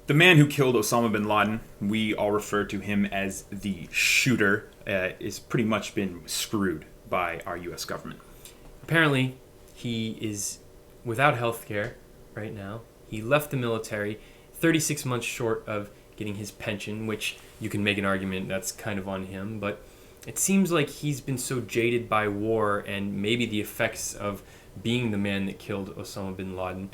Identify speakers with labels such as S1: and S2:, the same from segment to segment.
S1: The man who killed Osama Bin Laden, we all refer to him as the shooter, is pretty much been screwed by our U.S. government.
S2: Apparently, he is without health care right now. He left the military 36 months short of getting his pension, which you can make an argument that's kind of on him, but it seems like he's been so jaded by war and maybe the effects of being the man that killed Osama bin Laden.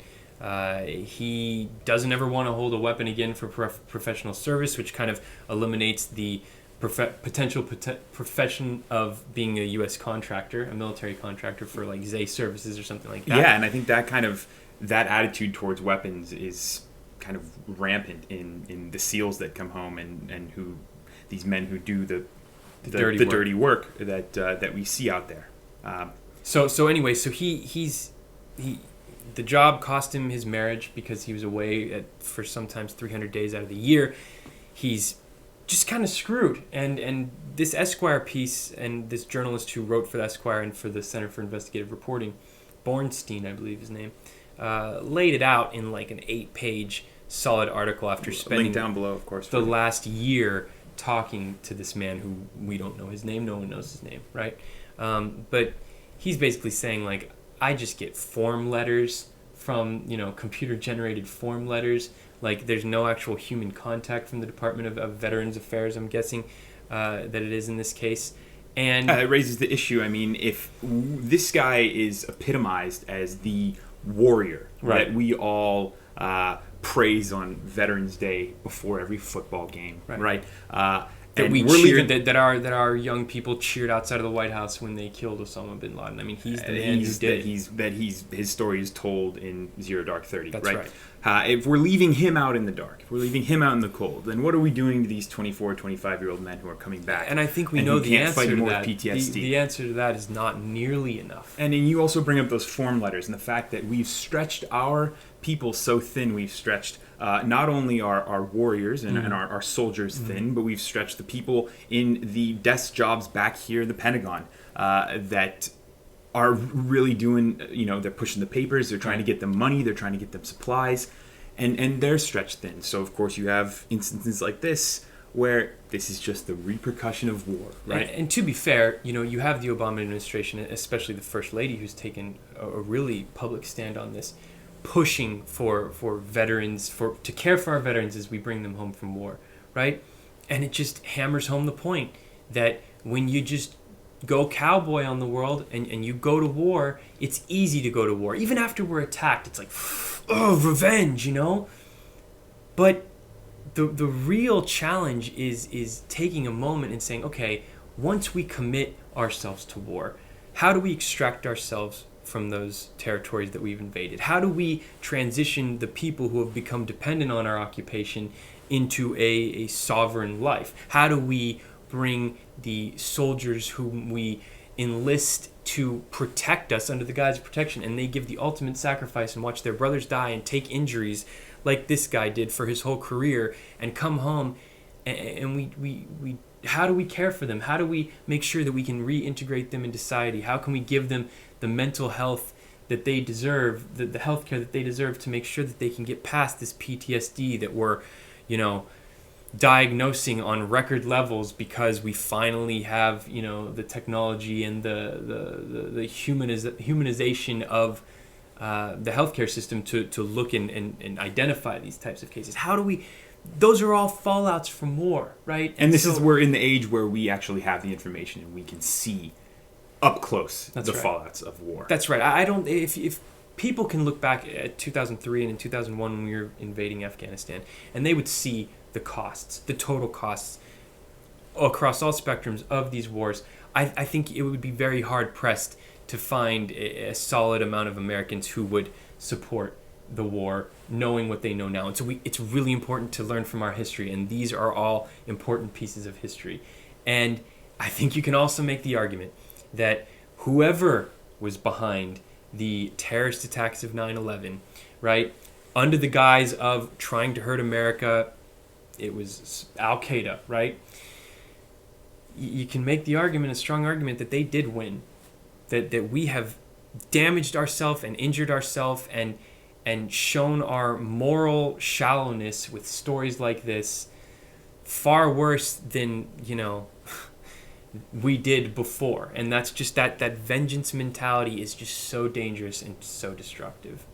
S2: He doesn't ever want to hold a weapon again for professional service, which kind of eliminates the potential profession of being a U.S. contractor, a military contractor for like Zay services or something like that.
S1: Yeah, and I think that attitude towards weapons is kind of rampant in the SEALs that come home and who these men who do the dirty work that we see out there.
S2: So anyway, the job cost him his marriage because he was away for sometimes 300 days out of the year. He's just kind of screwed. And this Esquire piece and this journalist who wrote for the Esquire and for the Center for Investigative Reporting, Bornstein, I believe his name, laid it out in like an 8-page solid article after spending
S1: link down below, of course,
S2: the last year talking to this man who we don't know his name. No one knows his name, right? But he's basically saying, like, I just get form letters from, computer-generated form letters. Like, there's no actual human contact from the Department of Veterans Affairs, I'm guessing, that it is in this case. And
S1: it raises the issue. I mean, if this guy is epitomized as the warrior
S2: right.
S1: that we all praise on Veterans Day before every football game, right?
S2: That we cheered, that our young people cheered outside of the White House when they killed Osama bin Laden. I mean, he's the man who did it.
S1: His story is told in Zero Dark 30.
S2: That's right.
S1: If we're leaving him out in the dark, if we're leaving him out in the cold, then what are we doing to these 24, 25-year-old men who are coming back?
S2: And I think we know the answer to that.
S1: PTSD.
S2: The answer to that is not nearly enough.
S1: And then you also bring up those form letters and the fact that we've stretched our people so thin. We've stretched not only our warriors and our soldiers thin, but we've stretched the people in the desk jobs back here in the Pentagon that are really doing, they're pushing the papers, they're trying to get them money, they're trying to get them supplies, and they're stretched thin. So, of course, you have instances like this where this is just the repercussion of war, right?
S2: And to be fair, you have the Obama administration, especially the First Lady, who's taken a really public stand on this, pushing for veterans, to care for our veterans as we bring them home from war, right? And it just hammers home the point that when you just go cowboy on the world and you go to war, it's easy to go to war. Even after we're attacked, it's like, oh, revenge, But the real challenge is taking a moment and saying, okay, once we commit ourselves to war, how do we extract ourselves from those territories that we've invaded? How do we transition the people who have become dependent on our occupation into a sovereign life? How do we bring the soldiers whom we enlist to protect us under the guise of protection, and they give the ultimate sacrifice and watch their brothers die and take injuries like this guy did for his whole career and come home, and we how do we care for them? How do we make sure that we can reintegrate them into society? How can we give them the mental health that they deserve, the health care that they deserve, to make sure that they can get past this PTSD that we're, diagnosing on record levels because we finally have, the technology and the humanization of the healthcare system to look and identify these types of cases. How do we... Those are all fallouts from war, right?
S1: And this is where, in the age where we actually have the information and we can see up close fallouts of war.
S2: That's right. I don't... If people can look back at 2003 and in 2001 when we were invading Afghanistan, and they would see the costs, the total costs across all spectrums of these wars, I think it would be very hard-pressed to find a solid amount of Americans who would support the war, knowing what they know now. And so it's really important to learn from our history, and these are all important pieces of history. And I think you can also make the argument that whoever was behind the terrorist attacks of 9/11, right, under the guise of trying to hurt America, it was Al-Qaeda, right? You can make the argument, a strong argument, that they did win, that we have damaged ourselves and injured ourselves, and and shown our moral shallowness with stories like this far worse than, we did before. And that's just that vengeance mentality is just so dangerous and so destructive.